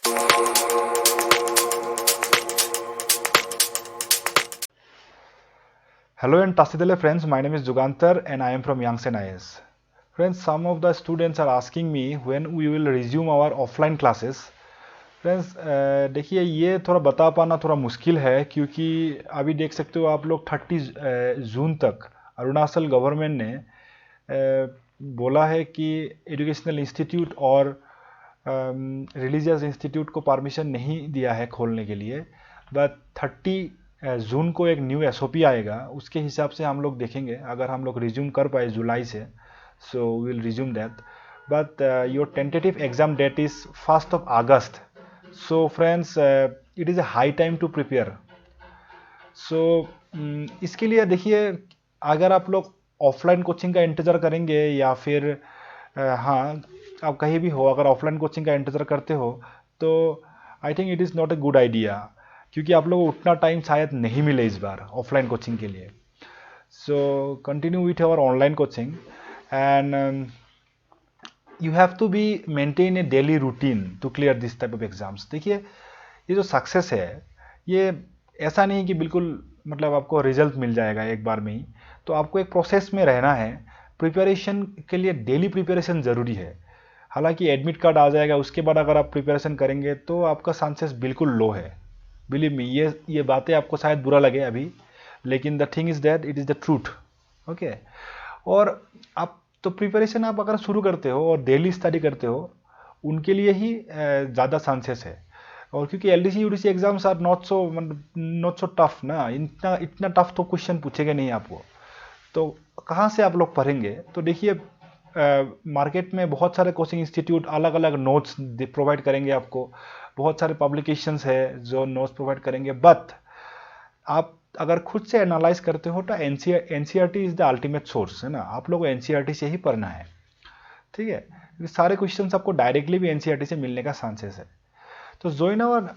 Hello and Tassidale friends, my name is Jugantar and I am from Yangsen IS. Friends, some of the students are asking me when we will resume our offline classes. Friends देखिए ये थोड़ा बता पाना थोड़ा मुश्किल है क्योंकि अभी देख सकते हो आप लोग 30 जून तक अरुणाचल गवर्नमेंट ने बोला है कि एजुकेशनल इंस्टीट्यूट और रिलीजियस इंस्टीट्यूट को परमिशन नहीं दिया है खोलने के लिए। बट 30 जून को एक न्यू एसओपी आएगा, उसके हिसाब से हम लोग देखेंगे अगर हम लोग रिज्यूम कर पाए जुलाई से, so will resume that. But your tentative exam that is 1st of August. So friends, it is a high time to prepare. So इसके लिए देखिए अगर आप लोग ऑफलाइन कोचिंग का इंतज़ार करेंगे या फिर हाँ आप कहीं भी हो, अगर ऑफलाइन कोचिंग का इंतज़ार करते हो तो I think it is not a good idea, क्योंकि आप लोगों को उतना टाइम शायद नहीं मिले इस बार ऑफलाइन कोचिंग के लिए। So continue with our online coaching and you have to be maintain a daily routine to clear this type of exams. देखिए ये जो सक्सेस है ये ऐसा नहीं कि बिल्कुल मतलब आपको रिजल्ट मिल जाएगा एक बार में ही, तो आपको एक प्रोसेस में रहना है। प्रिपरेशन के लिए डेली प्रिपरेशन ज़रूरी है। हालांकि एडमिट कार्ड आ जाएगा उसके बाद अगर आप प्रिपरेशन करेंगे तो आपका चांसेस बिल्कुल लो है। बिलीव मी, ये बातें आपको शायद बुरा लगे अभी, लेकिन the thing is that it is the truth. Okay, और आप तो प्रिपरेशन आप अगर शुरू करते हो और डेली स्टडी करते हो उनके लिए ही ज़्यादा चांसेस है। और क्योंकि LDC UDC exams are not so tough ना, इतना टफ तो क्वेश्चन पूछेंगे नहीं आपको, तो कहाँ से आप लोग पढ़ेंगे। तो देखिए मार्केट में बहुत सारे कोचिंग इंस्टीट्यूट अलग अलग नोट्स प्रोवाइड करेंगे आपको, बहुत सारे पब्लिकेशंस है जो नोट्स प्रोवाइड करेंगे। बट आप अगर खुद से एनालाइज करते हो तो NCERT is the ultimate source है ना, आप लोग को एनसीईआरटी से ही पढ़ना है। ठीक है, सारे क्वेश्चंस आपको डायरेक्टली भी एनसीईआरटी से मिलने का चांसेस है। तो join our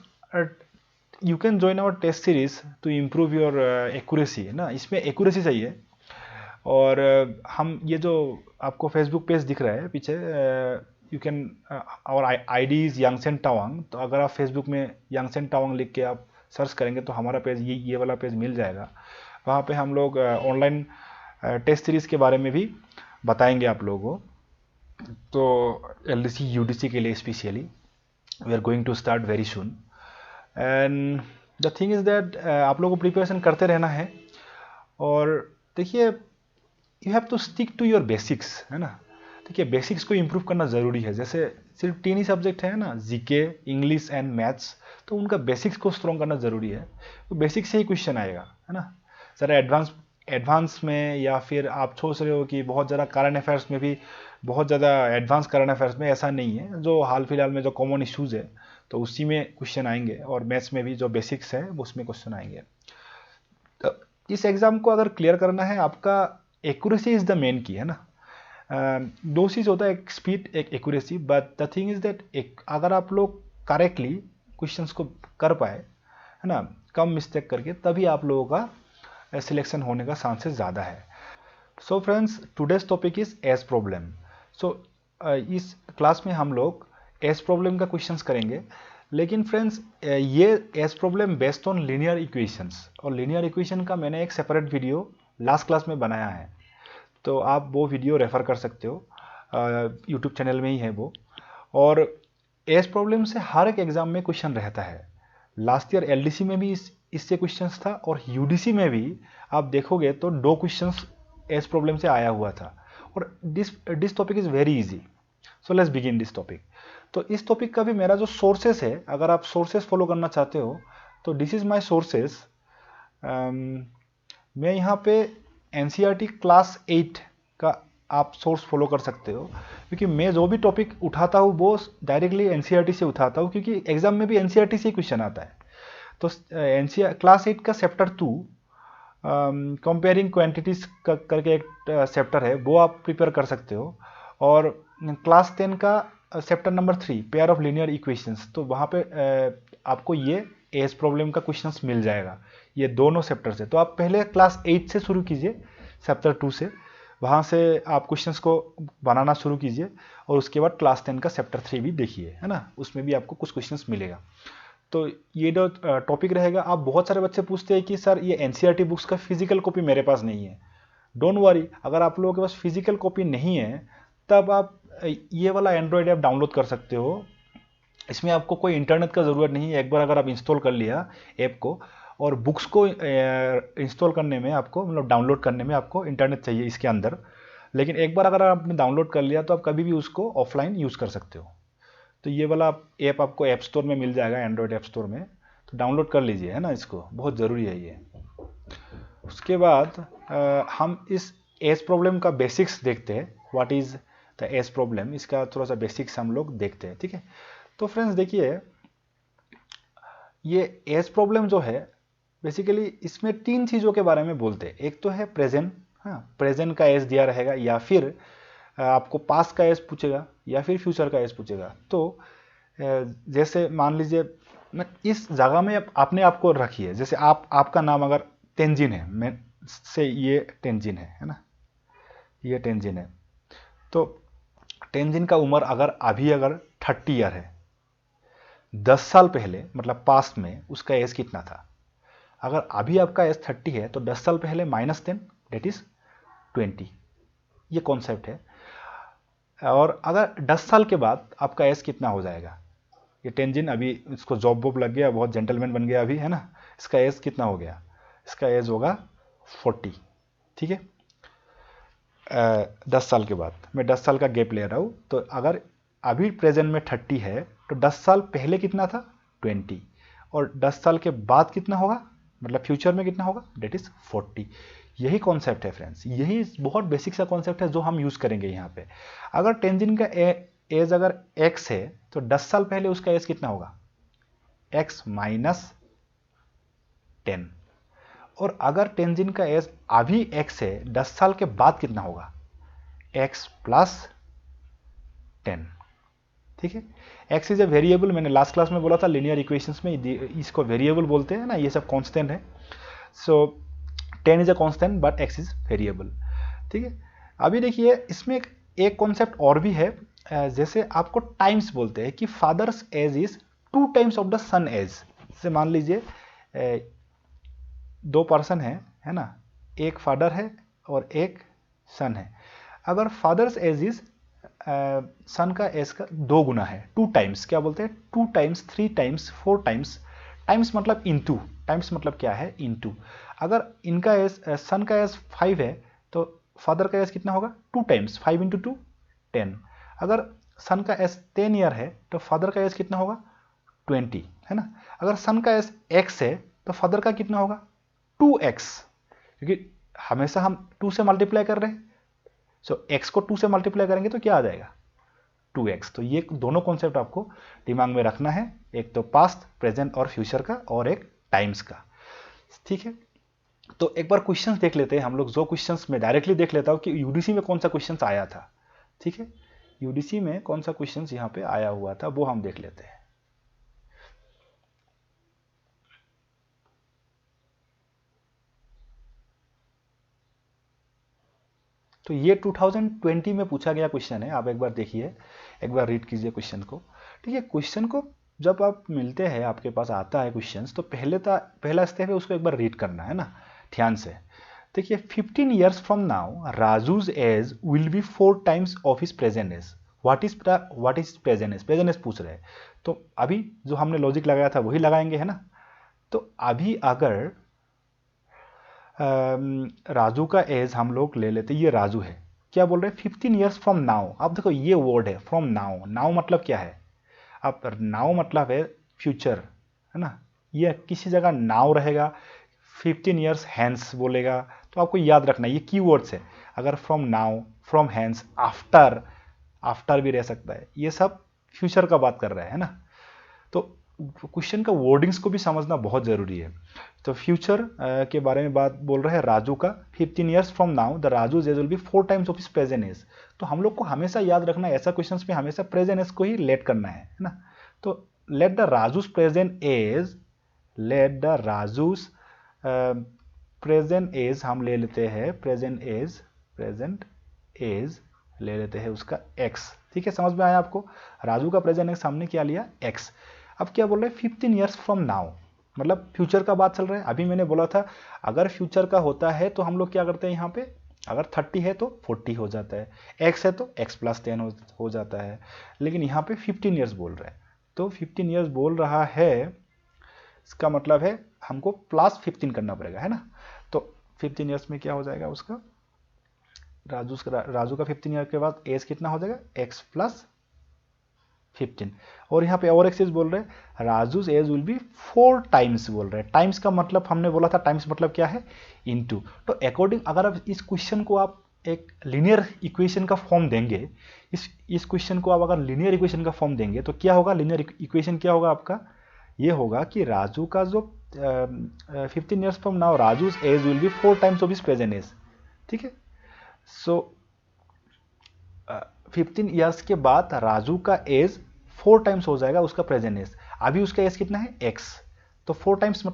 you can join our test series to improve your accuracy है ना, इसमें एक्यूरेसी चाहिए। और हम ये जो आपको फेसबुक पेज दिख रहा है पीछे, you can our ID is Yangsen Tawang, तो अगर आप फेसबुक में यांगसेन टावांग लिख के आप सर्च करेंगे तो हमारा पेज ये वाला पेज मिल जाएगा। वहाँ पे हम लोग ऑनलाइन टेस्ट सीरीज़ के बारे में भी बताएंगे आप लोगों को। तो एलडीसी यूडीसी के लिए specially we are going to start very soon. And the thing is that आप लोगों को प्रिपरेशन करते रहना है। और देखिए you have to stick to your basics है ना। देखिए बेसिक्स को इम्प्रूव करना ज़रूरी है। जैसे सिर्फ 3 ही सब्जेक्ट है ना, जीके, इंग्लिश एंड मैथ्स, तो उनका बेसिक्स को स्ट्रॉन्ग करना ज़रूरी है। तो बेसिक्स से ही क्वेश्चन आएगा है ना। ज़रा एडवांस में, या फिर आप सोच रहे हो कि बहुत ज़्यादा करंट अफेयर्स में भी, बहुत ज़्यादा एडवांस करंट अफेयर्स में, ऐसा नहीं है। जो हाल फिलहाल में जो कॉमन इश्यूज़ है तो उसी में क्वेश्चन आएंगे, और मैथ्स में भी जो बेसिक्स है उसमें क्वेश्चन आएंगे। तो इस एग्ज़ाम को अगर क्लियर करना है, आपका एक्यूरेसी इज़ द मेन की है ना। दो चीज़ होता है, एक स्पीड एक accuracy. But the thing is that अगर आप लोग करेक्टली क्वेश्चंस को कर पाए है ना, कम मिस्टेक करके, तभी आप लोगों का सिलेक्शन होने का चांसेस ज़्यादा है। So friends, today's topic is age problem. So इस क्लास में हम लोग एज प्रॉब्लम का क्वेश्चंस करेंगे। लेकिन फ्रेंड्स ये age problem based on linear equations, और लीनियर इक्वेशन का मैंने एक सेपरेट वीडियो लास्ट क्लास में बनाया है, तो आप वो वीडियो रेफ़र कर सकते हो, यूट्यूब चैनल में ही है वो। और एज प्रॉब्लम से हर एक एग्ज़ाम में क्वेश्चन रहता है। लास्ट ईयर एलडीसी में भी इससे क्वेश्चंस था, और यूडीसी में भी आप देखोगे तो 2 क्वेश्चंस एज प्रॉब्लम से आया हुआ था। और this topic is very easy. So let's begin this topic. तो इस टॉपिक का भी मेरा जो सोर्सेस है, अगर आप सोर्सेस फॉलो करना चाहते हो तो दिस इज़ माई सोर्सेस। मैं यहाँ पे एनसीईआरटी क्लास 8 का आप सोर्स फॉलो कर सकते हो, क्योंकि मैं जो भी टॉपिक उठाता हूँ वो डायरेक्टली एनसीईआरटी से उठाता हूँ, क्योंकि एग्जाम में भी एनसीईआरटी से ही क्वेश्चन आता है। तो एनसीईआर क्लास 8 का चैप्टर 2 कंपेयरिंग क्वांटिटीज करके एक चैप्टर है, वो आप प्रिपेयर कर सकते हो। और क्लास 10 का chapter number 3 pair of linear equations, तो वहाँ पे आपको ये एज प्रॉब्लम का क्वेश्चंस मिल जाएगा, ये दोनों चैप्टर से। तो आप पहले क्लास 8 से शुरू कीजिए, चैप्टर 2 से, वहाँ से आप क्वेश्चंस को बनाना शुरू कीजिए और उसके बाद क्लास 10 का चैप्टर 3 भी देखिए, है ना, उसमें भी आपको कुछ क्वेश्चंस मिलेगा। तो ये जो टॉपिक रहेगा, आप बहुत सारे बच्चे पूछते हैं कि सर ये एनसीईआरटी बुक्स का फिजिकल कॉपी मेरे पास नहीं है। डोंट वरी, अगर आप लोगों के पास फिजिकल कॉपी नहीं है तब आप ये वाला एंड्रॉयड ऐप डाउनलोड कर सकते हो। इसमें आपको कोई इंटरनेट का ज़रूरत नहीं है। एक बार अगर आप इंस्टॉल कर लिया ऐप को, और बुक्स को इंस्टॉल करने में आपको, मतलब डाउनलोड करने में आपको इंटरनेट चाहिए इसके अंदर। लेकिन एक बार अगर आपने डाउनलोड कर लिया तो आप कभी भी उसको ऑफलाइन यूज़ कर सकते हो। तो ये वाला ऐप आपको ऐप स्टोर में मिल जाएगा, एंड्रॉयड ऐप स्टोर में, तो डाउनलोड कर लीजिए, है ना, इसको बहुत ज़रूरी है ये। उसके बाद हम इस एज प्रॉब्लम का बेसिक्स देखते हैं। What is the age problem, इसका थोड़ा सा बेसिक्स हम लोग देखते हैं, ठीक है। तो फ्रेंड्स देखिए, ये एज प्रॉब्लम जो है बेसिकली इसमें 3 चीज़ों के बारे में बोलते हैं। एक तो है प्रेजेंट, हाँ, प्रेजेंट का एज दिया रहेगा, या फिर आपको पास्ट का एज पूछेगा, या फिर फ्यूचर का एज पूछेगा। तो जैसे मान लीजिए, मैं इस जगह में आपने आपको रखिए, जैसे आपका नाम अगर तेंजिन है, मैं से ये तेंजिन है ना, ये तेंजिन है। तो तेंजिन का उम्र अगर 30 ईयर है, 10 साल पहले मतलब पास्ट में उसका एज कितना था? अगर अभी आपका एज 30 है तो 10 साल पहले -10, डेट इज 20। ये कॉन्सेप्ट है। और अगर 10 साल के बाद आपका एज कितना हो जाएगा? ये तेंजिन अभी इसको जॉब वॉब लग गया, बहुत जेंटलमैन बन गया अभी, है ना। इसका एज कितना हो गया? इसका एज होगा 40, ठीक है। 10 साल के बाद, मैं 10 साल का गैप ले रहा हूँ। तो अगर अभी प्रेजेंट में 30 है तो 10 साल पहले कितना था? 20। और 10 साल के बाद कितना होगा, मतलब फ्यूचर में कितना होगा? Date is 40। यही कॉन्सेप्ट है फ्रेंड्स, यही बहुत बेसिक सा कॉन्सेप्ट है जो हम यूज़ करेंगे यहाँ पे। अगर टेंजिन का एज अगर x है तो 10 साल पहले उसका एज कितना होगा? x - 10। और अगर टेंजिन का एज अभी x है, 10 साल के बाद कितना होगा? x + 10, ठीक है। x इज ए वेरिएबल, मैंने लास्ट क्लास में बोला था लीनियर इक्वेशंस में इसको वेरिएबल बोलते हैं ना, ये सब कांस्टेंट है। सो 10 is a constant but x is variable, ठीक है। अभी देखिए, इसमें एक कॉन्सेप्ट और भी है। जैसे आपको टाइम्स बोलते हैं कि father's age is 2 times of the son age. जैसे मान लीजिए 2 पर्सन है ना, एक फादर है और एक सन है। अगर फादर्स एज इज सन का एज का 2 गुना है, 2 टाइम्स, क्या बोलते हैं? 2 टाइम्स, 3 टाइम्स, 4 टाइम्स। टाइम्स मतलब इनटू, टाइम्स मतलब क्या है? इनटू। अगर इनका एज सन का एज 5 है तो फादर का एज कितना होगा? 2 टाइम्स, 5 × 2 10। अगर सन का एज 10 ईयर है तो फादर का एज कितना होगा? 20, है ना। अगर सन का एज x है तो फादर का कितना होगा? 2x, क्योंकि हमेशा हम 2 से मल्टीप्लाई कर रहे हैं। सो x को 2 से मल्टीप्लाई करेंगे तो क्या आ जाएगा? 2x। तो ये दोनों कॉन्सेप्ट आपको दिमाग में रखना है, एक तो पास्ट, प्रेजेंट और फ्यूचर का, और एक टाइम्स का, ठीक है। तो एक बार क्वेश्चंस देख लेते हैं हम लोग। जो क्वेश्चंस मैं डायरेक्टली देख लेता हूँ कि यूडीसी में कौन सा क्वेश्चंस आया था, ठीक है। यूडीसी में कौन सा क्वेश्चंस यहाँ पे आया हुआ था वो हम देख लेते हैं। तो ये 2020 में पूछा गया क्वेश्चन है। आप एक बार देखिए, एक बार रीड कीजिए क्वेश्चन को, ठीक है। क्वेश्चन को जब आप मिलते हैं, आपके पास आता है क्वेश्चन, तो पहला स्टेप है उसको एक बार रीड करना है ना, ध्यान से देखिए। 15 years from now, Raju's age will be 4 times of his present age. What is present age? Present age पूछ रहे हैं, तो अभी जो हमने लॉजिक लगाया था वही लगाएंगे, है ना। तो अभी अगर राजू का एज हम लोग ले लेते, ये राजू है, क्या बोल रहे हैं? 15 years फ्रॉम नाउ। अब देखो ये वर्ड है फ्रॉम नाउ। नाउ मतलब क्या है? अब नाउ मतलब है फ्यूचर, है ना। ये किसी जगह नाउ रहेगा, 15 years हैंस बोलेगा, तो आपको याद रखना ये कीवर्ड्स है। अगर from now, from hence, after, after भी रह सकता है, ये सब फ्यूचर का बात कर रहा है ना। तो क्वेश्चन का वर्डिंग्स को भी समझना बहुत ज़रूरी है। तो फ्यूचर के बारे में बात बोल रहे हैं राजू का। 15 years from now the Raju age will be 4 times of his present age. तो हम लोग को हमेशा याद रखना है, ऐसा क्वेश्चंस में हमेशा प्रेजेंट एज को ही लेट करना है ना। तो let the Raju's present age, let the Raju's present age हम ले लेते हैं, प्रेजेंट एज प्रेजेंट एज ले लेते हैं उसका x। ठीक है, समझ में आया आपको? राजू का प्रेजेंट एज सामने क्या लिया, x। अब क्या बोल रहे हैं, 15 ईयर्स फ्रॉम नाउ, मतलब फ्यूचर का बात चल रहा है। अभी मैंने बोला था अगर फ्यूचर का होता है तो हम लोग क्या करते हैं, यहाँ पे अगर 30 है तो 40 हो जाता है, x है तो x + 10 हो जाता है, लेकिन यहाँ पे 15 ईयर्स बोल रहा है। तो 15 ईयर्स बोल रहा है, इसका मतलब है हमको +15 करना पड़ेगा, है ना। तो 15 ईयर्स में क्या हो जाएगा उसका, राजू का 15 ईयर के बाद एज कितना हो जाएगा, x + 15। और यहाँ पे और एक चीज बोल रहे हैं, Raju's age will be 4 times बोल रहे हैं। टाइम्स का मतलब हमने बोला था, टाइम्स मतलब क्या है, इनटू। तो अकॉर्डिंग अगर आप इस क्वेश्चन को आप एक लीनियर इक्वेशन का फॉर्म देंगे, इस क्वेश्चन को आप अगर लीनियर इक्वेशन का फॉर्म देंगे तो क्या होगा, लीनियर इक्वेशन क्या होगा आपका, ये होगा कि राजू का जो 15 years from now Raju's age will be 4 times of his present age. ठीक है, सो 15 ईयर्स के बाद राजू का एज 4 टाइम्स हो जाएगा उसका प्रेजेंट एज। अभी उसका एज कितना है, x। तो 4 टाइम्स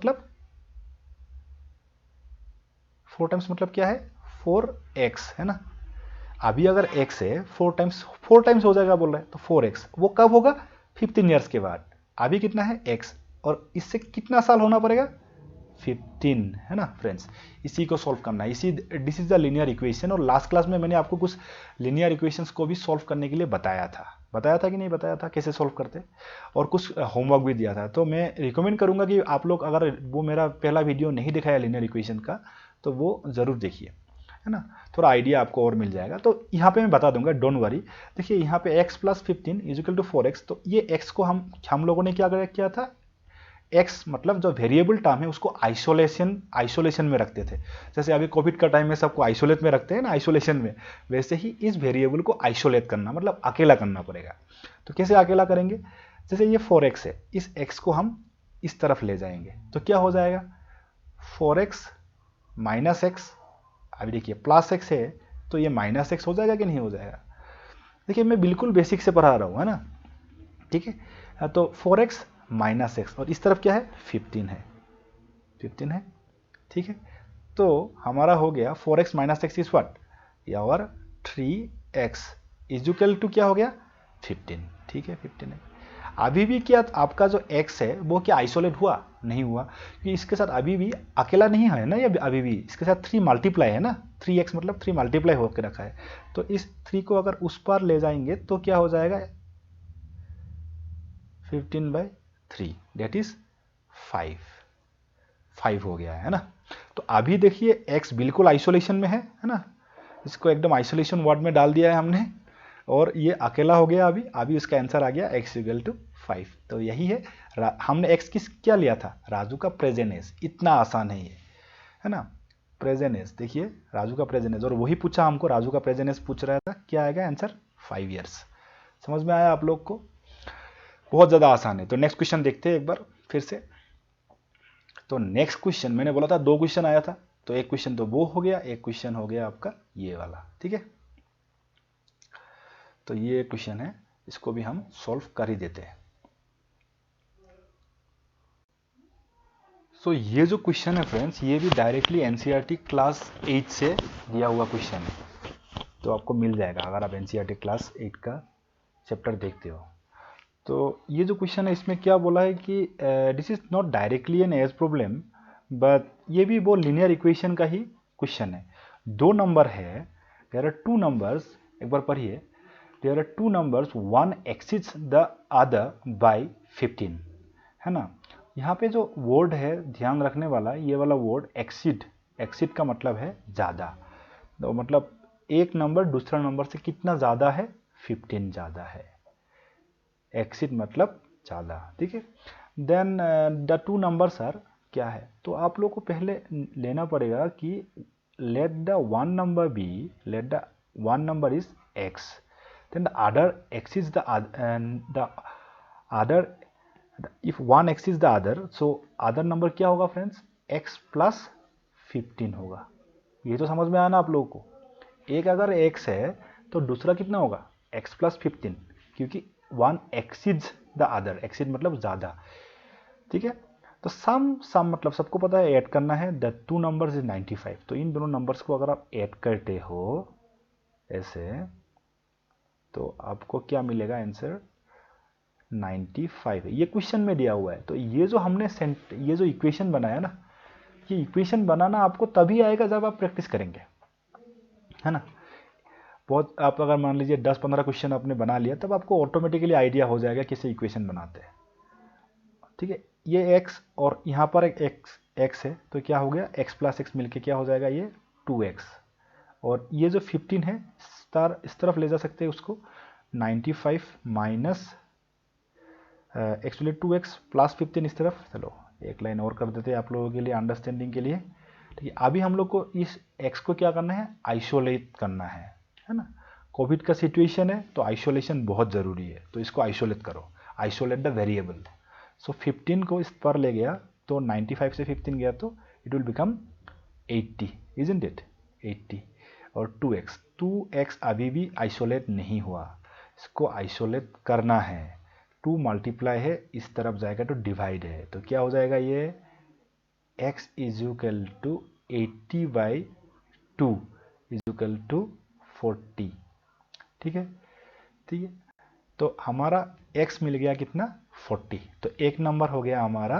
मतलब क्या है, 4x, है ना। अभी अगर x है, 4 टाइम्स हो जाएगा बोल रहा है, तो 4x वो कब होगा, 15 ईयर्स के बाद। अभी कितना है, x, और इससे कितना साल होना पड़ेगा, 15, है ना फ्रेंड्स। इसी को सॉल्व करना है, this is the linear equation. और लास्ट क्लास में मैंने आपको कुछ लीनियर इक्वेशंस को भी सॉल्व करने के लिए बताया था कि नहीं बताया था, कैसे सॉल्व करते, और कुछ होमवर्क भी दिया था। तो मैं रिकमेंड करूंगा कि आप लोग अगर वो मेरा पहला वीडियो नहीं दिखाया लीनियर इक्वेशन का तो वो जरूर देखिए, है ना, थोड़ा आइडिया आपको और मिल जाएगा। तो यहाँ पे मैं बता दूंगा, डोंट वरी। देखिए यहाँ पे x + 15 = 4x। तो ये x को हम लोगों ने क्या किया था, x मतलब जो वेरिएबल टर्म है उसको आइसोलेशन में रखते थे। जैसे अभी कोविड का टाइम में सबको आइसोलेट में रखते हैं ना, आइसोलेशन में, वैसे ही इस वेरिएबल को आइसोलेट करना मतलब अकेला करना पड़ेगा। तो कैसे अकेला करेंगे, जैसे ये 4x है, इस x को हम इस तरफ ले जाएंगे तो क्या हो जाएगा, 4x - x। अभी देखिए +x है तो ये -x हो जाएगा कि नहीं हो जाएगा। देखिए मैं बिल्कुल बेसिक से पढ़ा रहा हूँ, है ना, ठीक है। तो 4x - x, और इस तरफ क्या है, 15 है, ठीक है। तो हमारा हो गया 4x - x इज व्हाट, और 3x = क्या हो गया, 15। ठीक है, 15 है। अभी भी क्या आपका जो x है वो क्या आइसोलेट हुआ, नहीं हुआ, क्योंकि इसके साथ अभी भी अकेला नहीं है ना, ये अभी भी इसके साथ 3 मल्टीप्लाई है ना, 3x मतलब 3 मल्टीप्लाई होकर रखा है। तो इस 3 को अगर उस पर ले जाएंगे तो क्या हो जाएगा, 15/3 डेट इज 5 हो गया है ना। तो अभी देखिए x बिल्कुल आइसोलेशन में है ना, इसको एकदम आइसोलेशन वर्ड में डाल दिया है हमने, और ये अकेला हो गया। अभी उसका आंसर आ गया x = 5। तो यही है, हमने x क्या लिया था, राजू का प्रेजेंट एज। इतना आसान है ये, है ना, प्रेजेंट एज। देखिए राजू का प्रेजेंट एज, और वही पूछा हमको, राजू का प्रेजेंट एज पूछ रहा था, क्या आएगा आंसर, 5 ईयर्स। समझ में आया आप लोग को, बहुत ज़्यादा आसान है। तो नेक्स्ट क्वेश्चन देखते हैं एक बार फिर से। तो नेक्स्ट क्वेश्चन मैंने बोला था 2 क्वेश्चन आया था, तो एक क्वेश्चन तो वो हो गया, एक क्वेश्चन हो गया आपका ये वाला, ठीक है। तो ये क्वेश्चन है, इसको भी हम सॉल्व कर ही देते हैं। सो ये जो क्वेश्चन है फ्रेंड्स, ये भी डायरेक्टली एनसीईआरटी क्लास 8 से दिया हुआ क्वेश्चन है, तो आपको मिल जाएगा अगर आप एनसीईआरटी क्लास 8 का चैप्टर देखते हो। तो ये जो क्वेश्चन है इसमें क्या बोला है कि this is not directly an age problem, but ये भी वो लीनियर इक्वेशन का ही क्वेश्चन है। 2 नंबर है, देयर आर 2 नंबर्स, एक बार पढ़िए, there are 2 numbers, one exceeds the other by 15, है ना। यहाँ पे जो वर्ड है ध्यान रखने वाला, ये वाला वर्ड एक्सीड का मतलब है ज़्यादा। तो मतलब एक नंबर दूसरा नंबर से कितना ज़्यादा है, 15 ज़्यादा है, एक्सीड मतलब ज़्यादा, ठीक है। देन द 2 नंबर्स आर, क्या है, तो आप लोग को पहले लेना पड़ेगा कि let the one number is x, then the other x is the other, if one x is the other, so other number क्या होगा फ्रेंड्स, x + 15 होगा। ये तो समझ में आया ना आप लोगों को। एक अगर x है तो दूसरा कितना होगा, x + 15, क्योंकि one exceeds the other, exceed मतलब ज़्यादा, ठीक है। तो सम मतलब सबको पता है ऐड करना है, द टू नंबर्स इज 95। तो इन दोनों नंबर्स को अगर आप ऐड करते हो ऐसे, तो आपको क्या मिलेगा आंसर 95। ये क्वेश्चन में दिया हुआ है। तो ये जो हमने ये जो इक्वेशन बनाया ना, ये इक्वेशन बनाना आपको तभी आएगा जब आप प्रैक्टिस करेंगे, है ना। बहुत आप अगर मान लीजिए 10-15 क्वेश्चन आपने बना लिया, तब आपको ऑटोमेटिकली आइडिया हो जाएगा कैसे इक्वेशन बनाते हैं, ठीक है। ये x और यहाँ पर एक x है, तो क्या हो गया x प्लस एक्स मिलके क्या हो जाएगा ये 2x। और ये जो 15 है स्टार इस तरफ ले जा सकते हैं उसको, 95 माइनस एक्चुअली 2x प्लस 15 इस तरफ। चलो एक लाइन और कर देते हैं आप लोगों के लिए अंडरस्टैंडिंग के लिए, ठीक है। अभी हम लोग को इस x को क्या करना है, आइसोलेट करना है ना। कोविड का सिचुएशन है तो आइसोलेशन बहुत ज़रूरी है, तो इसको आइसोलेट करो, आइसोलेट द वेरिएबल। सो 15 को इस पर ले गया तो 95 से 15 गया तो it will become 80, isn't it 80। और 2x अभी भी आइसोलेट नहीं हुआ, इसको आइसोलेट करना है। 2 मल्टीप्लाई है इस तरफ जाएगा तो डिवाइड है, तो क्या हो जाएगा ये x is equal to 80/2 is equal to 40, ठीक है। ठीक है, तो हमारा x मिल गया कितना 40। तो एक नंबर हो गया हमारा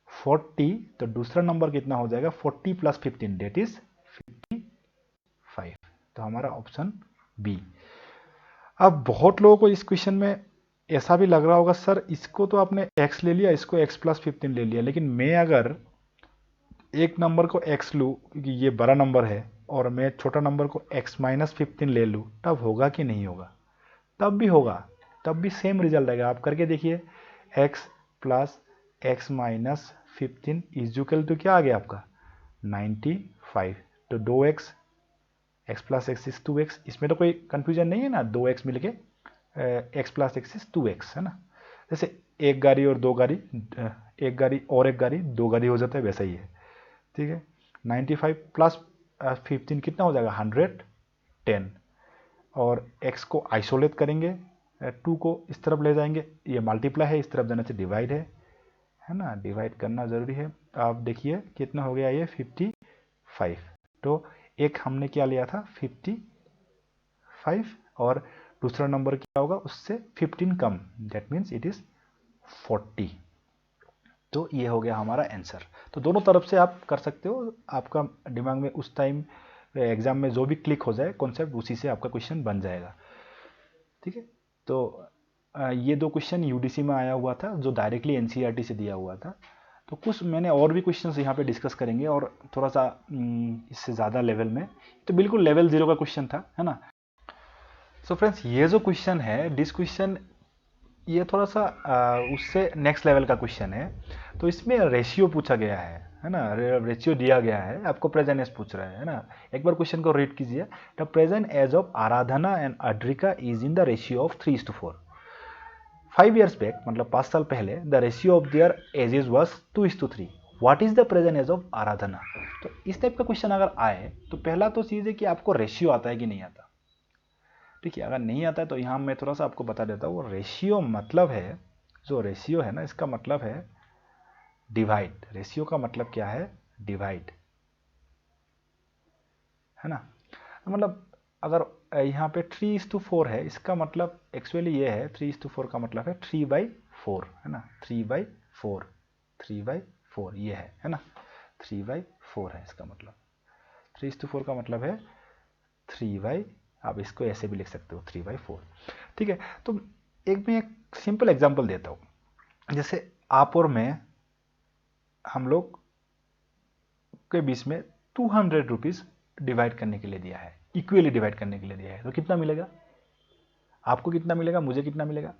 40, तो दूसरा नंबर कितना हो जाएगा 40 प्लस 15 डेट इज 55। तो हमारा ऑप्शन बी। अब बहुत लोगों को इस क्वेश्चन में ऐसा भी लग रहा होगा सर इसको तो आपने x ले लिया, इसको x प्लस 15 ले लिया, लेकिन मैं अगर एक नंबर को x लूँ क्योंकि ये बड़ा नंबर है और मैं छोटा नंबर को x माइनस 15 ले लूँ, तब होगा कि नहीं होगा? तब भी होगा, तब भी सेम रिजल्ट आएगा। आप करके देखिए, x plus x minus 15 is equal to क्या आ गया आपका 95। तो 2x, x plus x is 2x, इसमें तो कोई कंफ्यूजन नहीं है ना, 2x मिलके x plus x is 2x, है ना। जैसे एक गाड़ी और दो गाड़ी, एक गाड़ी और एक गाड़ी, दो गाड़ी हो जाता है, वैसा ही है, ठीक है। 95 प्लस 15 कितना हो जाएगा 110। और x को आइसोलेट करेंगे, 2 को इस तरफ ले जाएंगे, ये मल्टीप्लाई है, इस तरफ जाने से डिवाइड है ना, डिवाइड करना ज़रूरी है। आप देखिए कितना हो गया ये 55। तो एक हमने क्या लिया था 55 और दूसरा नंबर क्या होगा उससे 15 कम, दैट मीन्स इट इज़ 40। तो ये हो गया हमारा आंसर। तो दोनों तरफ से आप कर सकते हो, आपका दिमाग में उस टाइम एग्जाम में जो भी क्लिक हो जाए कॉन्सेप्ट, उसी से आपका क्वेश्चन बन जाएगा, ठीक है। तो ये दो क्वेश्चन यूडीसी में आया हुआ था जो डायरेक्टली एनसीईआरटी से दिया हुआ था। तो कुछ मैंने और भी क्वेश्चंस यहाँ पे डिस्कस करेंगे और थोड़ा सा इससे ज़्यादा लेवल में, तो बिल्कुल लेवल 0 का क्वेश्चन था, है ना। सो फ्रेंड्स, ये जो क्वेश्चन है डिस क्वेश्चन, ये थोड़ा सा उससे नेक्स्ट लेवल का क्वेश्चन है। तो इसमें रेशियो पूछा गया है ना, रेशियो दिया गया है, आपको प्रेजेंट एज पूछ रहा है ना। एक बार क्वेश्चन को रीड कीजिए। The present age of Aradhana and Adrika is in the ratio of 3:4। 5 years back, मतलब 5 साल पहले, the ratio of their ages was 2:3। What is the present age of Aradhana? तो इस टाइप का क्वेश्चन अगर आए तो पहला तो चीज़ है कि आपको रेशियो आता है कि नहीं आता, ठीक है। अगर नहीं आता है तो यहाँ मैं थोड़ा सा आपको बता देता हूँ। रेशियो मतलब है, जो रेशियो है ना, इसका मतलब है डिवाइड। रेशियो का मतलब क्या है? डिवाइड, है ना। मतलब अगर यहाँ पे 3:4 है, इसका मतलब एक्चुअली ये है, 3:4 का मतलब है 3/4, है ना। 3/4, 3/4 ये है ना, 3/4 है इसका मतलब। 3:4 का मतलब है 3/, आप इसको ऐसे भी लिख सकते हो 3/4, ठीक है। तो एक मैं एक सिंपल एग्जांपल देता हूँ। जैसे आप और मैं, हम लोग के बीच में 200 रुपीज़ डिवाइड करने के लिए दिया है, इक्वली डिवाइड करने के लिए दिया है, तो कितना मिलेगा? आपको कितना मिलेगा, मुझे कितना मिलेगा?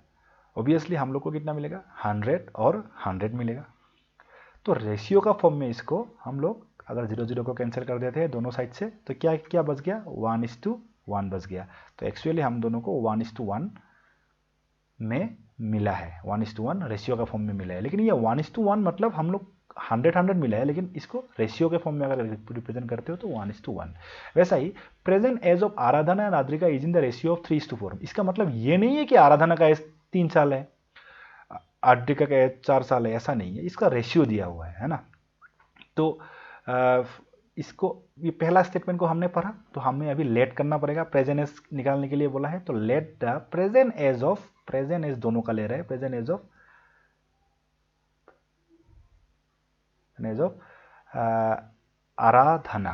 ऑब्वियसली हम लोग को कितना मिलेगा 100 और 100 मिलेगा। तो रेशियो का फॉर्म में इसको हम लोग अगर 0 को कैंसिल कर देते हैं दोनों साइड से, तो क्या क्या बच गया 1:1 बच गया। तो एक्चुअली हम दोनों को 1:1 में मिला है, 1:1 रेशियो का फॉर्म में मिला है। लेकिन ये 1:1 मतलब हम लोग 100 मिला है, लेकिन इसको रेशियो के फॉर्म में अगर रिप्रेजेंट करते हो तो 1:1। वैसा ही present age of Aradhana and Adrika is in the ratio of 3:4। इसका मतलब ये नहीं है कि आराधना का एज 3 साल है, आद्रिका का एज 4 साल है ऐसा नहीं है, इसका रेशियो दिया हुआ है ना। तो इसको, ये पहला स्टेटमेंट को हमने पढ़ा, तो हमें अभी लेट करना पड़ेगा, प्रेजेंट एज निकालने के लिए बोला है। तो let the present age of, present age दोनों का ले रहे हैं, present age of Aradhana,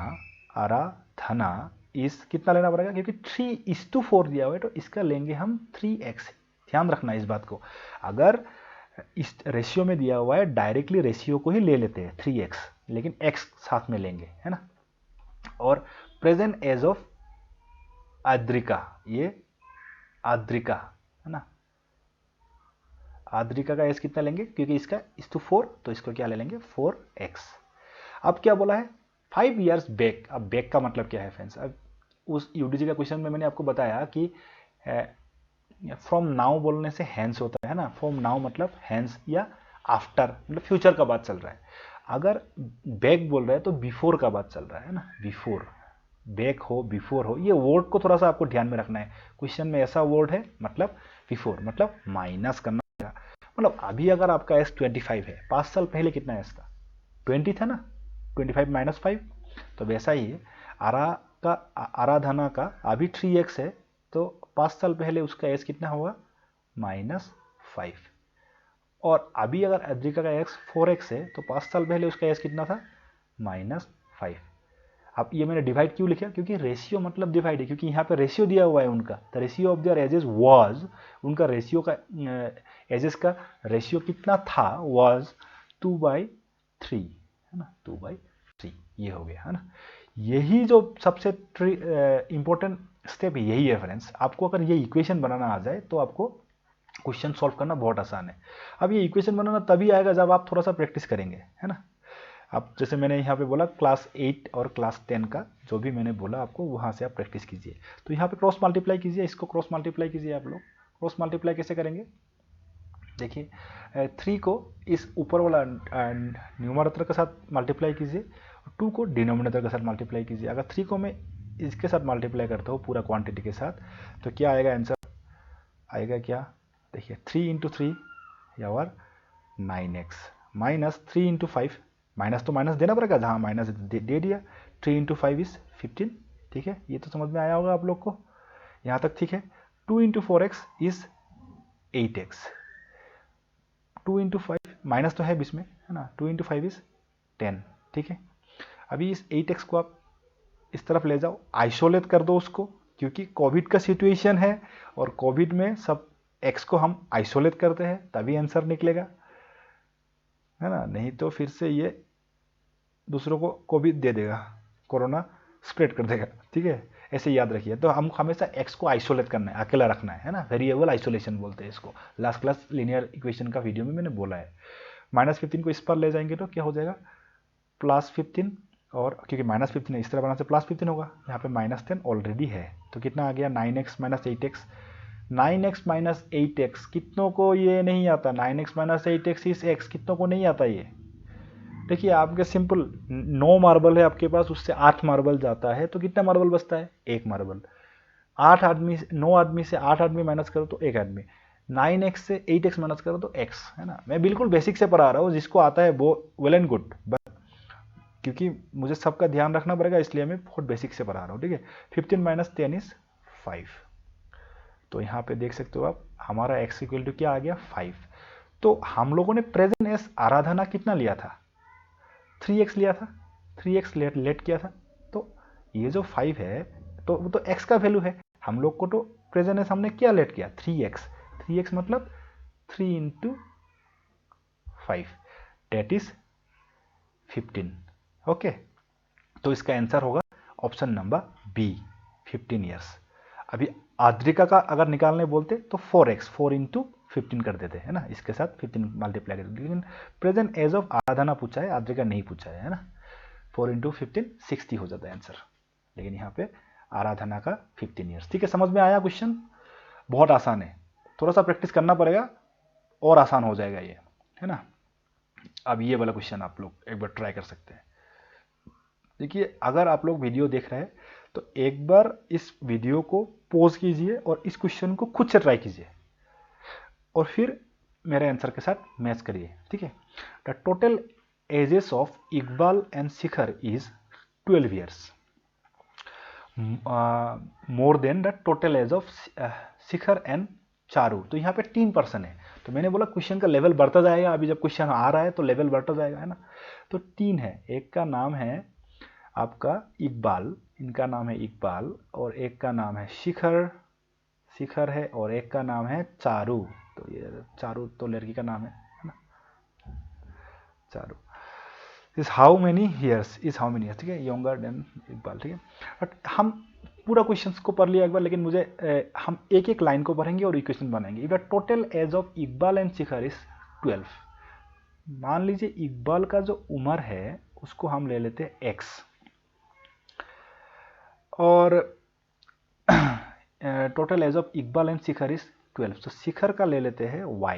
Aradhana इस कितना लेना पड़ेगा, क्योंकि 3:4 दिया हुआ है, तो इसका लेंगे हम 3x। ध्यान रखना इस बात को, अगर इस रेशियो में दिया हुआ है डायरेक्टली रेशियो को ही ले लेते हैं 3x, लेकिन x साथ में लेंगे, है ना। और प्रेजेंट एज ऑफ आद्रिका, ये आद्रिका है ना, आद्रिका का एज कितना लेंगे, क्योंकि इसका 4, तो इसको क्या ले लेंगे 4x। अब क्या बोला है 5 years बैक। अब बैक का मतलब क्या है फ्रेंड्स, अब उस यूडीजी का क्वेश्चन में मैंने आपको बताया कि फ्रॉम नाउ बोलने से हैंस होता है ना, फ्रॉम नाउ मतलब हैंस या आफ्टर, मतलब फ्यूचर का बात चल रहा है। अगर बैक बोल रहा है तो बिफोर का बात चल रहा है ना, बिफोर, बैक हो बिफोर हो, ये वर्ड को थोड़ा सा आपको ध्यान में रखना है। क्वेश्चन में ऐसा वर्ड है मतलब बिफोर, मतलब माइनस करना है। मतलब अभी अगर आपका एस 25 है, 5 साल पहले कितना एस था, 20 था ना, 25 - 5, तो वैसा ही है आराधना का अभी 3x है, तो 5 साल पहले उसका एज कितना होगा -5। और अभी अगर आद्रिका का एक्स 4x है, तो 5 साल पहले उसका एज कितना था -5। अब ये मैंने डिवाइड क्यों लिखा, क्योंकि रेशियो मतलब डिवाइड है, क्योंकि यहाँ पे रेशियो दिया हुआ है उनका, the ratio of their ages was, उनका रेशियो का एजेस का रेशियो कितना था, वाज 2/3, है ना, 2/3, ये हो गया, है ना। यही जो सबसे इंपॉर्टेंट स्टेप यही है फ्रेंड्स। आपको अगर ये इक्वेशन बनाना आ जाए तो आपको क्वेश्चन सॉल्व करना बहुत आसान है। अब ये इक्वेशन बनाना तभी आएगा जब आप थोड़ा सा प्रैक्टिस करेंगे, है ना। अब जैसे मैंने यहाँ पे बोला क्लास 8 और क्लास 10 का जो भी मैंने बोला आपको, वहाँ से आप प्रैक्टिस कीजिए। तो यहाँ पे क्रॉस मल्टीप्लाई कीजिए, इसको क्रॉस मल्टीप्लाई कीजिए आप लोग। क्रॉस मल्टीप्लाई कैसे करेंगे, देखिए 3 को इस ऊपर वाला न्यूमरेटर के साथ मल्टीप्लाई कीजिए, 2 को डिनोमिनेटर के साथ मल्टीप्लाई कीजिए। अगर 3 को मैं इसके साथ मल्टीप्लाई करता हूँ पूरा क्वांटिटी के साथ, तो क्या आएगा आंसर, आएगा क्या, देखिए 3 × 3 यावर 9x माइनस 3 × 5, माइनस तो माइनस देना पड़ेगा, जहाँ माइनस दे दिया, 3 × 5 इज 15। ठीक है, ये तो समझ में आया होगा आप लोग को यहाँ तक, ठीक है। 2 × 4x इज 8x, 2 × 5 माइनस तो है बीच में, है ना, 2 × 5 इज 10। ठीक है, अभी इस 8x को आप इस तरफ ले जाओ, आइसोलेट कर दो उसको, क्योंकि कोविड का सिचुएशन है और कोविड में सब x को हम आइसोलेट करते हैं, तभी आंसर निकलेगा, है ना। नहीं तो फिर से ये दूसरों को कोविड दे देगा, कोरोना स्प्रेड कर देगा। ठीक है, ऐसे याद रखिए। तो हम हमेशा x को आइसोलेट करना है, अकेला रखना है ना, वेरिएबल आइसोलेशन बोलते हैं इसको। लास्ट क्लास लीनियर इक्वेशन का वीडियो में मैंने बोला है। -15 को इस पर ले जाएंगे तो क्या हो जाएगा +15, और क्योंकि -15 इस तरह बनाने से +15 होगा, यहाँ पे -10 ऑलरेडी है, तो कितना आ गया 9x - 8x। 9x - 8x कितनों को ये नहीं आता, 9x - 8x इस x कितनों को नहीं आता ये। देखिए आपके सिंपल 9 मार्बल है आपके पास, उससे 8 मार्बल जाता है, तो कितना मार्बल बचता है, 1 मार्बल। 8 आदमी, 9 आदमी से 8 आदमी माइनस करो तो 1 आदमी। 9x से 8x माइनस करो तो x, है ना। मैं बिल्कुल बेसिक से पढ़ा रहा हूँ, जिसको आता है वो वेल एंड गुड, क्योंकि मुझे सबका ध्यान रखना पड़ेगा, इसलिए मैं बहुत बेसिक से पढ़ा रहा हूँ। ठीक है, 15 - 10 इज 5। तो यहाँ पे देख सकते हो आप, हमारा x इक्वल टू क्या आ गया 5। तो हम लोगों ने प्रेजेंट एस आराधना कितना लिया था, 3x लिया था, 3x लेट किया था। तो ये जो 5 है तो वो तो x का वैल्यू है, हम लोग को तो प्रेजेंट एस हमने क्या लेट किया 3x। 3x मतलब 3 × 5 डेट इज 15। ओके, तो इसका आंसर होगा ऑप्शन नंबर बी, 15 ईयर्स। अभी आद्रिका का अगर निकालने बोलते तो 4x, 4 × 15 कर देते हैं ना, इसके साथ 15 मल्टीप्लाई कर देते, लेकिन प्रेजेंट एज ऑफ आराधना पूछा है, आद्रिका नहीं पूछा है ना। 4 × 15 60 हो जाता है आंसर, लेकिन यहाँ पे आराधना का 15 ईयर्स। ठीक है, समझ में आया क्वेश्चन, बहुत आसान है, थोड़ा सा प्रैक्टिस करना पड़ेगा और आसान हो जाएगा ये, है ना। अब ये वाला क्वेश्चन आप लोग एक बार ट्राई कर सकते हैं। देखिए अगर आप लोग वीडियो देख रहे हैं तो एक बार इस वीडियो को पॉज कीजिए और इस क्वेश्चन को खुद से ट्राई कीजिए, और फिर मेरे आंसर के साथ मैच करिए, ठीक है। The total ages of Iqbal and Shikhar is 12 years, more than the total age of Shikhar and Charu. तो यहाँ पे 3 पर्सन है, तो मैंने बोला क्वेश्चन का लेवल बढ़ता जाएगा, अभी जब क्वेश्चन आ रहा है तो लेवल बढ़ता जाएगा, है ना। तो 3 है, एक का नाम है आपका इकबाल, इनका नाम है इकबाल, और एक का नाम है शिखर, शिखर है, और एक का नाम है चारू। तो ये चारू तो लड़की का नाम है ना, Charu. Is how many years, is how many years, ठीक है, यंगर देन इकबाल, ठीक है। बट हम पूरा क्वेश्चन को पढ़ लिया एक बार, लेकिन मुझे हम एक एक लाइन को पढ़ेंगे और इक्वेशन बनाएंगे। If the total age of Iqbal and Shikhar is 12, मान लीजिए इकबाल का जो उम्र है उसको हम ले लेते हैं x, और total age of Iqbal and Shikhar is 12, तो शिखर का ले लेते हैं y,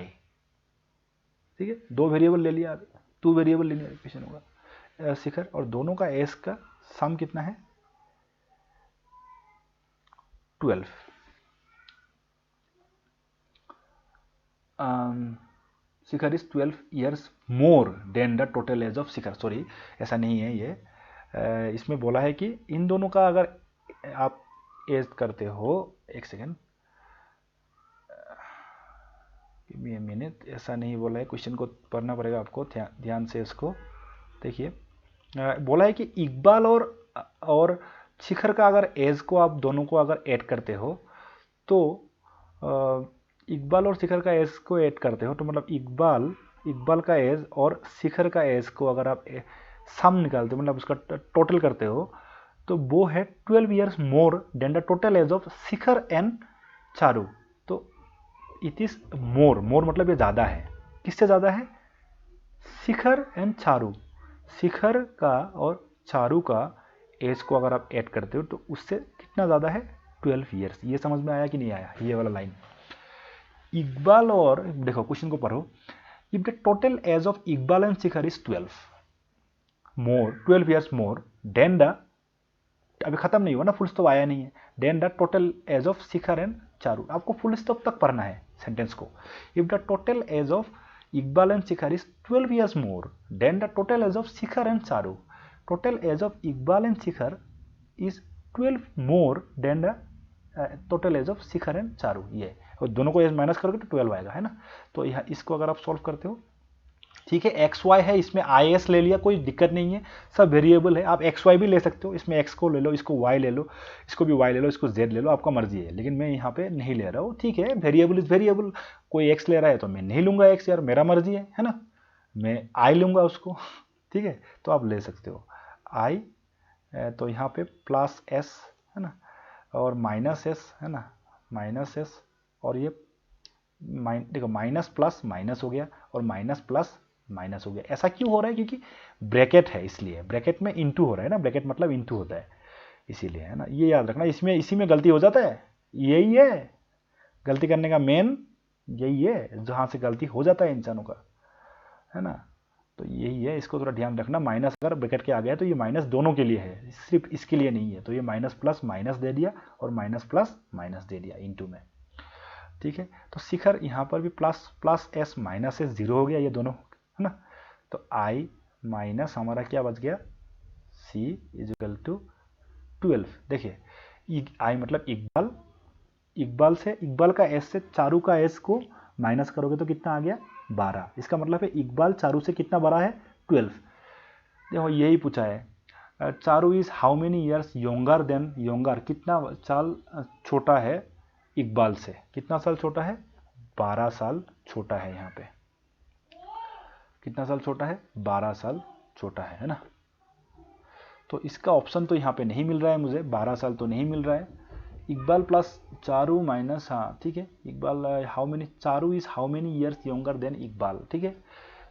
ठीक है। 2 वेरिएबल ले लिया, 2 वेरिएबल लेने इक्वेशन होगा शिखर, और दोनों का एस का सम कितना है 12। Shikhar is 12 years more than the total age of Shikhar, sorry ऐसा नहीं है ये, इसमें बोला है कि इन दोनों का अगर आप एज करते हो, एक सेकेंड मिनट, ऐसा नहीं बोला है, क्वेश्चन को पढ़ना पड़ेगा आपको ध्यान से इसको देखिए। बोला है कि इकबाल और शिखर का अगर एज को आप दोनों को अगर ऐड करते हो, तो इकबाल और शिखर का एज को ऐड करते हो, तो मतलब इकबाल का एज और शिखर का एज को अगर आप सम निकालते हो, मतलब उसका टोटल करते हो, तो वो है 12 years more than the total age of Shikhar and Charu. तो इट इज मोर, मोर मतलब ये ज़्यादा है, किससे ज़्यादा है, शिखर एंड चारू, शिखर का और चारू का एज को अगर आप ऐड करते हो तो उससे कितना ज़्यादा है 12 ईयर्स। ये समझ में आया कि नहीं आया, ये वाला लाइन। इकबाल और, देखो क्वेश्चन को पढ़ो, if the total age of Iqbal and Shikhar is 12 years more than the, अभी खत्म नहीं हुआ ना, फुल स्टॉप आया नहीं है, than the total age of Shikhar and Charu, आपको फुल स्टॉप तक पढ़ना है सेंटेंस को। If the total age of Iqbal and Shikhar is 12 years more than the total age of Shikhar and Charu, total age of Iqbal and Shikhar is 12 more than the total age of Shikhar and Charu, ये, और दोनों को as minus करोगे तो 12 आएगा, है ना। तो यहाँ इसको अगर आप सॉल्व करते हो, ठीक है, एक्स वाई है, इसमें आई एस ले लिया, कोई दिक्कत नहीं है, सब वेरिएबल है, आप एक्स वाई भी ले सकते हो, इसमें एक्स को ले लो, इसको वाई ले लो, इसको भी वाई ले लो, इसको जेड ले लो, आपका मर्जी है, लेकिन मैं यहाँ पे नहीं ले रहा हूँ, ठीक है, वेरिएबल इज वेरिएबल, कोई एक्स ले रहा है तो मैं नहीं लूंगा एक्स, यार मेरा मर्जी है ना, मैं आई लूंगा उसको, ठीक है, तो आप ले सकते हो आई, तो यहाँ पे प्लस एस है ना, और माइनस एस है ना, माइनस एस, और ये देखो माइनस प्लस माइनस हो गया, और माइनस प्लस माइनस हो गया। ऐसा क्यों हो रहा है, क्योंकि ब्रैकेट है, इसलिए ब्रैकेट में इंटू हो रहा है ना, ब्रैकेट मतलब इंटू होता है, इसीलिए, है ना, ये याद रखना। इसमें इसी में गलती हो जाता है, यही है गलती करने का मेन, यही है जहाँ से गलती हो जाता है इंसानों का, है ना, तो यही है, इसको थोड़ा ध्यान रखना। माइनस अगर ब्रैकेट के आ गया तो ये माइनस दोनों के लिए है, सिर्फ इसके लिए नहीं है, तो ये माइनस प्लस माइनस दे दिया और माइनस प्लस माइनस दे दिया इंटू में, ठीक है। तो शिखर यहाँ पर भी plus plus S minus S 0 हो गया, ये दोनों, है ना, तो आई माइनस हमारा क्या बच गया, सी इज इक्वल टू 12। देखिए आई मतलब इकबाल, इकबाल से, इकबाल का एस से चारू का एस को माइनस करोगे तो कितना आ गया 12, इसका मतलब है इकबाल चारू से कितना बड़ा है 12। देखो यही पूछा है, Charu is how many years younger than, younger कितना साल छोटा है इकबाल से, कितना साल छोटा है 12 साल छोटा है, यहाँ पे कितना साल छोटा है 12 साल छोटा है ना। तो इसका ऑप्शन तो यहाँ पे नहीं मिल रहा है मुझे, 12 साल तो नहीं मिल रहा है। इकबाल प्लस चारू माइनस, हाँ ठीक है, Iqbal how many, Charu is how many years younger than Iqbal, ठीक है,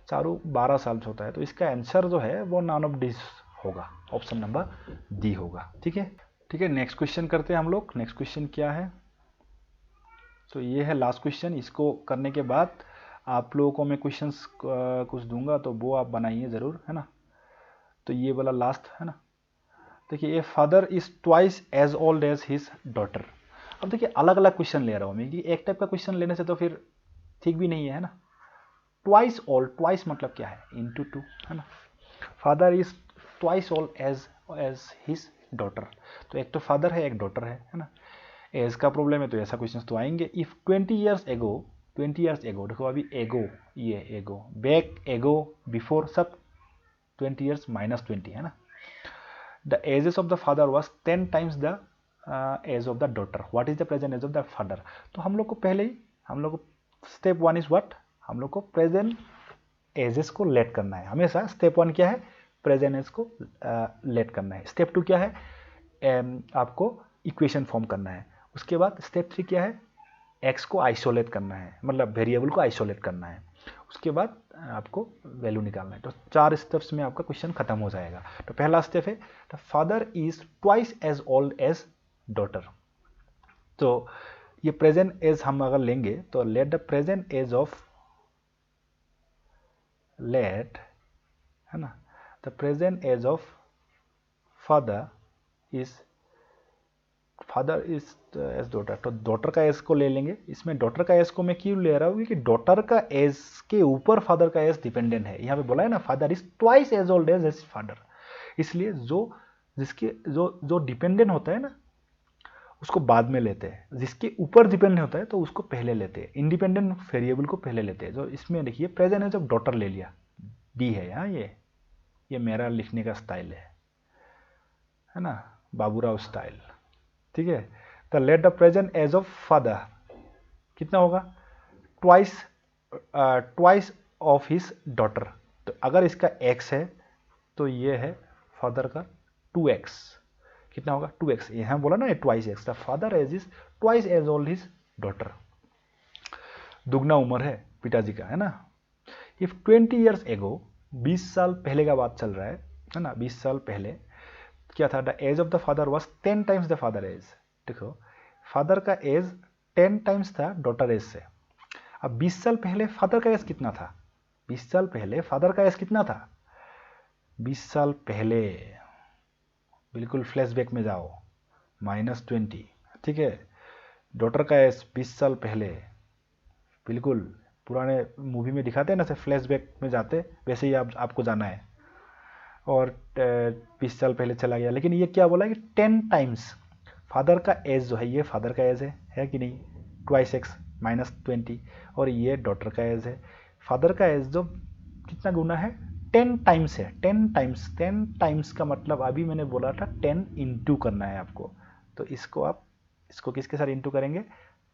चारू 12 साल छोटा है, तो इसका आंसर जो है वो नॉन ऑफ दिस होगा, ऑप्शन नंबर डी होगा, ठीक है। ठीक है, नेक्स्ट क्वेश्चन करते हैं हम लोग। नेक्स्ट क्वेश्चन क्या है, तो ये है लास्ट क्वेश्चन। इसको करने के बाद आप लोगों को मैं क्वेश्चंस कुछ दूंगा, तो वो आप बनाइए ज़रूर, है ना। तो ये वाला लास्ट है ना, देखिए a father is twice as old as his daughter. अब देखिए अलग अलग क्वेश्चन ले रहा हूँ मैं, कि एक टाइप का क्वेश्चन लेने से तो फिर ठीक भी नहीं है ना, ट्वाइस ओल्ड, ट्वाइस मतलब क्या है, इंटू 2, है ना। Father is twice old as his daughter, तो एक तो फादर है एक डॉटर है ना। एज का प्रॉब्लम है तो ऐसा क्वेश्चन तो आएंगे। If 20 years ago, 20 years ago, देखो अभी एगो, ये एगो, बैक, एगो, बिफोर, सब 20 ईयर्स माइनस 20 है ना। The ages of the father was 10 times the age of the daughter, what is the present age of the father. तो हम लोग को पहले ही, हम लोग को स्टेप 1 इज व्हाट, हम लोग को प्रेजेंट एजेस को लेट करना है हमेशा। स्टेप 1 क्या है, प्रेजेंट एज को लेट करना है। स्टेप 2 क्या है, आपको इक्वेशन फॉर्म करना है। उसके बाद स्टेप 3 क्या है, एक्स को आइसोलेट करना है, मतलब वेरिएबल को आइसोलेट करना है। उसके बाद आपको वैल्यू निकालना है। तो 4 स्टेप्स में आपका क्वेश्चन खत्म हो जाएगा। तो पहला स्टेप है the father is twice as old as daughter. तो ये प्रेजेंट एज हम अगर लेंगे तो let the present age of, let, है ना, the present age of father is, father is as daughter, तो डॉटर का एज को ले लेंगे। इसमें डॉटर का एज को मैं क्यों ले रहा हूँ, क्योंकि डॉटर का एज के ऊपर फादर का एज डिपेंडेंट है। यहाँ पे बोला है ना, father is twice as old as his father, इसलिए जो डिपेंडेंट होता है ना उसको बाद में लेते हैं, जिसके ऊपर डिपेंडेंट होता है तो उसको पहले लेते हैं, इंडिपेंडेंट वेरिएबल को पहले लेते हैं। जो इसमें देखिए प्रेजेंट एज ऑफ डॉटर ले लिया, डी है यहाँ, ये मेरा लिखने का स्टाइल है ना, बाबूराव स्टाइल, ठीक है। The let the present age of father कितना होगा, ट्वाइस ऑफ हिज डॉटर। तो अगर इसका x है तो ये है फादर का 2x, कितना होगा 2x, यहाँ बोला ना twice x, the father age is twice as old his daughter, दुगना उम्र है पिताजी का, है ना। इफ 20 ईयर्स एगो, 20 साल पहले का बात चल रहा है ना, 20 साल पहले क्या था, the age of the father was 10 times the father age. देखो फादर का एज 10 टाइम्स था डॉटर एज से। अब 20 साल पहले फादर का एज कितना था, 20 साल पहले फादर का एज कितना था, 20 साल पहले, बिल्कुल फ्लैशबैक में जाओ, -20, ठीक है। डॉटर का एज 20 साल पहले, बिल्कुल पुराने मूवी में दिखाते हैं ना, से फ्लैशबैक में जाते, वैसे ही आपको जाना है। और 20 साल पहले चला गया, लेकिन ये क्या बोला कि 10 टाइम्स फादर का एज जो है, ये फादर का एज है कि नहीं, ट्वाइस एक्स -20, और ये डॉटर का एज है। फादर का एज जो कितना गुना है, 10 टाइम्स है, 10 टाइम्स, 10 टाइम्स का मतलब अभी मैंने बोला था 10 इंटू करना है आपको। तो इसको किसके साथ इंटू करेंगे,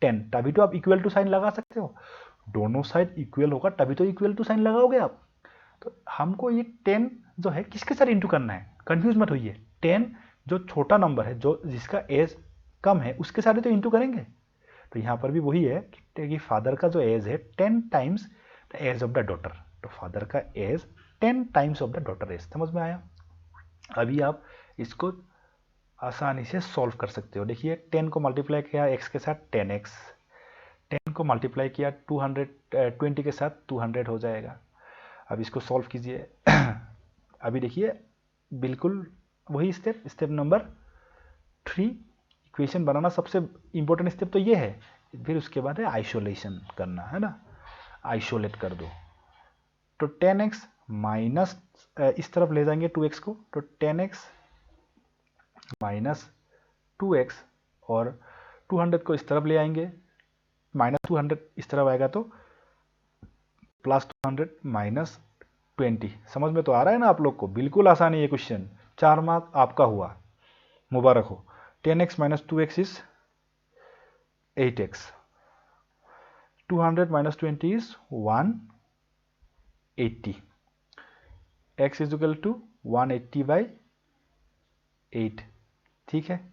10, तभी तो आप इक्वल टू साइन लगा सकते हो, दोनों साइड इक्वल होगा तभी तो इक्वल टू साइन लगाओगे आप। तो हमको ये 10 जो है किसके साथ इंटू करना है, कंफ्यूज मत होइए, 10 जो छोटा नंबर है, जो जिसका एज कम है, उसके साथ तो इंटू करेंगे। तो यहाँ पर भी वही है कि फादर का जो एज है 10 times the age of the daughter, तो फादर का age 10 times of the daughter age. समझ में आया। अभी आप इसको आसानी से सॉल्व कर सकते हो। देखिए 10 को मल्टीप्लाई किया x के साथ 10x, 10 को मल्टीप्लाई किया 20 के साथ 200 हो जाएगा। अब इसको सॉल्व कीजिए। अभी देखिए बिल्कुल वही स्टेप नंबर 3, इक्वेशन बनाना सबसे इंपॉर्टेंट स्टेप तो ये है। फिर उसके बाद है आइसोलेशन करना, है ना, आइसोलेट कर दो। तो 10x माइनस, इस तरफ ले जाएंगे 2x को, तो 10x माइनस 2x, और 200 को इस तरफ ले आएंगे, -200 इस तरफ आएगा तो +200 -20। समझ में तो आ रहा है ना आप लोग को, बिल्कुल आसान है ये क्वेश्चन, 4 मार्क आपका हुआ, मुबारक हो। 10x - 2x is 8x, 200 - 20 is 180, x is equal to 180/8, ठीक है।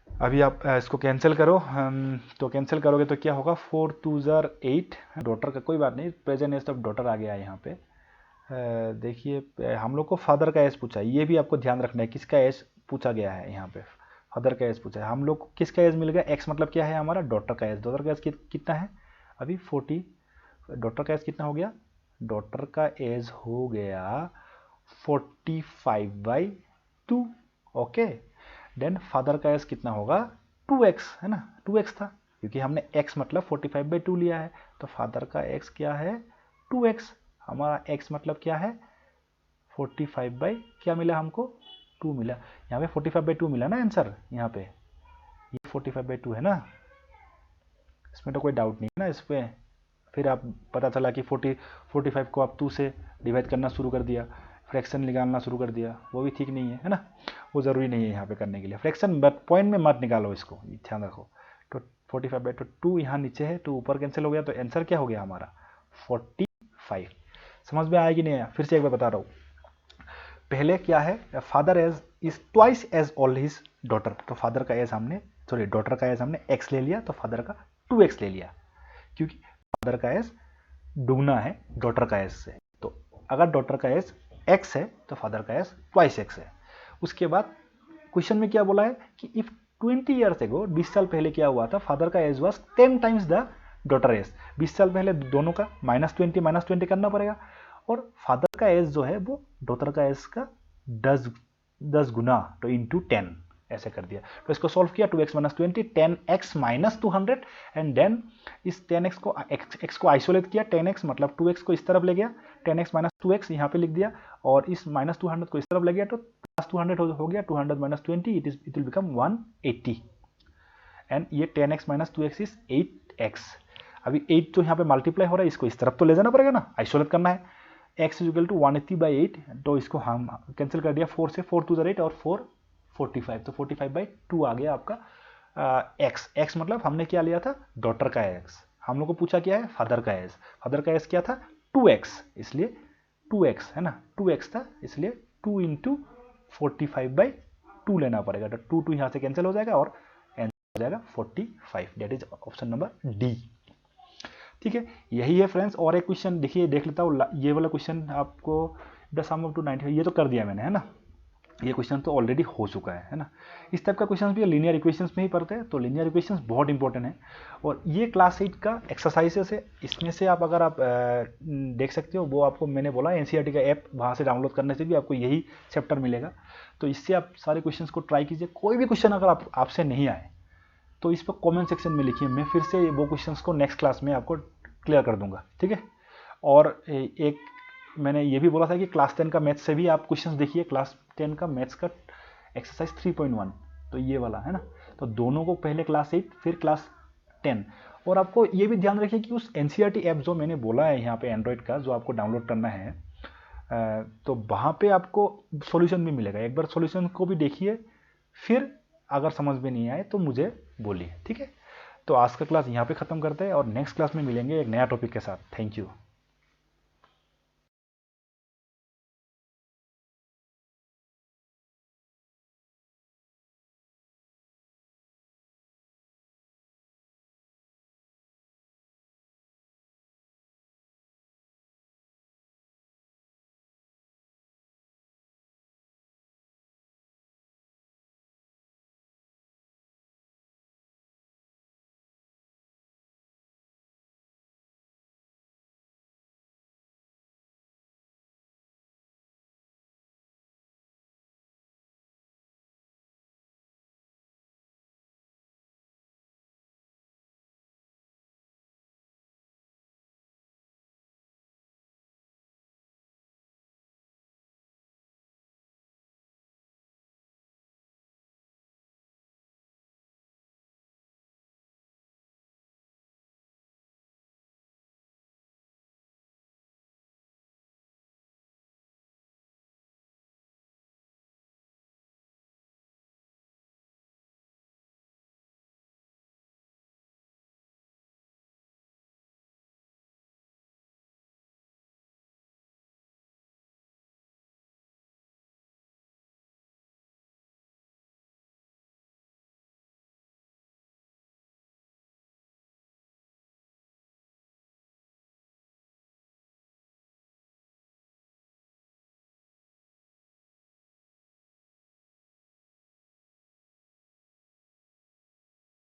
अभी आप इसको कैंसिल करो, तो कैंसिल करोगे तो क्या होगा, 4 2 8, डॉटर का कोई बात नहीं, प्रेजेंट एज ऑफ डॉटर आ गया है यहाँ पे। देखिए हम लोग को फादर का एज पूछा है, ये भी आपको ध्यान रखना है, किसका एज पूछा गया है, यहाँ पे फादर का एज पूछा है। हम लोग को किसका एज मिल गया, एक्स मतलब क्या है हमारा, डॉटर का एज। डॉटर का एज कितना है अभी 40, डॉटर का एज कितना हो गया, डॉटर का एज हो गया 45/2, ओके। देन फादर का एज कितना होगा 2x, है ना, 2x था, क्योंकि हमने x मतलब 45/2 लिया है, तो फादर का x क्या है 2x, हमारा x मतलब क्या है 45 बाई क्या मिला हमको 2 मिला, यहाँ पे 45 बाई 2 मिला ना आंसर, यहाँ पे ये 45 बाई 2 है ना, इसमें तो कोई डाउट नहीं है ना इस पर। फिर आप पता चला कि 45 को आप 2 से डिवाइड करना शुरू कर दिया, फ्रैक्शन निकालना शुरू कर दिया, वो भी ठीक नहीं है ना, वो ज़रूरी नहीं है यहाँ पे करने के लिए फ्रैक्शन, बट पॉइंट में मत निकालो इसको, ध्यान रखो। तो 45 बाई 2 यहाँ नीचे है, तो ऊपर कैंसिल हो गया, तो आंसर क्या हो गया हमारा 45। समझ में आया कि नहीं आया, फिर से एक बार बता रहा हूँ। पहले क्या है, father age is twice as old his daughter, तो फादर का एज हमने सॉरी डॉटर का एज हमने x ले लिया, तो फादर का 2x ले लिया, क्योंकि फादर का एज दुगना है डॉटर का एज से। तो अगर डॉटर का एज x है तो फादर का एज ट्वाइस x है। उसके बाद क्वेश्चन में क्या बोला है कि इफ 20 ईयर्स एगो, 20 साल पहले क्या हुआ था, फादर का age was 10 times the daughter age. 20 साल पहले दोनों का -20 करना पड़ेगा, और फादर का एज जो है वो डॉटर का एज का 10 गुना, तो इंटू 10 ऐसे कर दिया। तो इसको सॉल्व किया, 2x - 20, 10x - 200, एंड देन इस 10x को x को आइसोलेट किया, 10x मतलब 2x को इस तरफ ले गया, 10x - 2x यहाँ पे लिख दिया, और इस -200 को इस तरफ ले गया, तो +200 हो गया, 200 - 20 इट विल बिकम 180, एंड ये 10x - 2x इज 8x। अभी 8 तो यहाँ पे मल्टीप्लाई हो रहा है, इसको इस तरफ तो ले जाना पड़ेगा ना, आइसोलेट करना है। x इज इक्वल टू 180/8, तो इसको हम कैंसिल कर दिया, 4 से 4 2 8 और 4 45, तो 45/2 आ गया आपका x मतलब हमने क्या लिया था डॉटर का x, हम लोग को पूछा क्या है फादर का एज, फादर का एज क्या था 2x, इसलिए 2x है ना, 2x था, इसलिए 2 इंटू 45/2 लेना पड़ेगा, तो 2 यहाँ से कैंसिल हो जाएगा और आंसर हो जाएगा 45, that is option number D. ठीक है, यही है फ्रेंड्स। और एक क्वेश्चन देखिए, देख लेता हूँ, ये वाला क्वेश्चन आपको द सम ऑफ 290, ये तो कर दिया मैंने है ना, ये क्वेश्चन तो ऑलरेडी हो चुका है ना। इस टाइप का क्वेश्चन भी लीनियर इक्वेशंस में ही पढ़ते हैं, तो लीनियर इक्वेशंस बहुत इंपॉर्टेंट है, और ये क्लास 8 का एक्सरसाइजेस है, इसमें से आप अगर आप देख सकते हो, वो आपको मैंने बोला एनसीईआरटी का ऐप, वहाँ से डाउनलोड करने से भी आपको यही चैप्टर मिलेगा, तो इससे आप सारे क्वेश्चन को ट्राई कीजिए। कोई भी क्वेश्चन अगर आपसे नहीं आए तो इस पर कॉमेंट सेक्शन में लिखिए, मैं फिर से वो क्वेश्चन को नेक्स्ट क्लास में आपको क्लियर कर दूंगा, ठीक है। और एक मैंने ये भी बोला था कि क्लास 10 का मैथ्स से भी आप क्वेश्चंस देखिए, क्लास 10 का मैथ्स का एक्सरसाइज 3.1, तो ये वाला है ना, तो दोनों को पहले क्लास 8 फिर क्लास 10। और आपको ये भी ध्यान रखिए कि उस एनसीईआरटी ऐप जो मैंने बोला है यहाँ पे एंड्रॉयड का, जो आपको डाउनलोड करना है, तो वहाँ पे आपको सॉल्यूशन भी मिलेगा, एक बार सॉल्यूशन को भी देखिए, फिर अगर समझ में नहीं आए तो मुझे बोलिए, ठीक है। तो आज का क्लास यहाँ पे ख़त्म करते हैं, और नेक्स्ट क्लास में मिलेंगे एक नया टॉपिक के साथ। Thank you.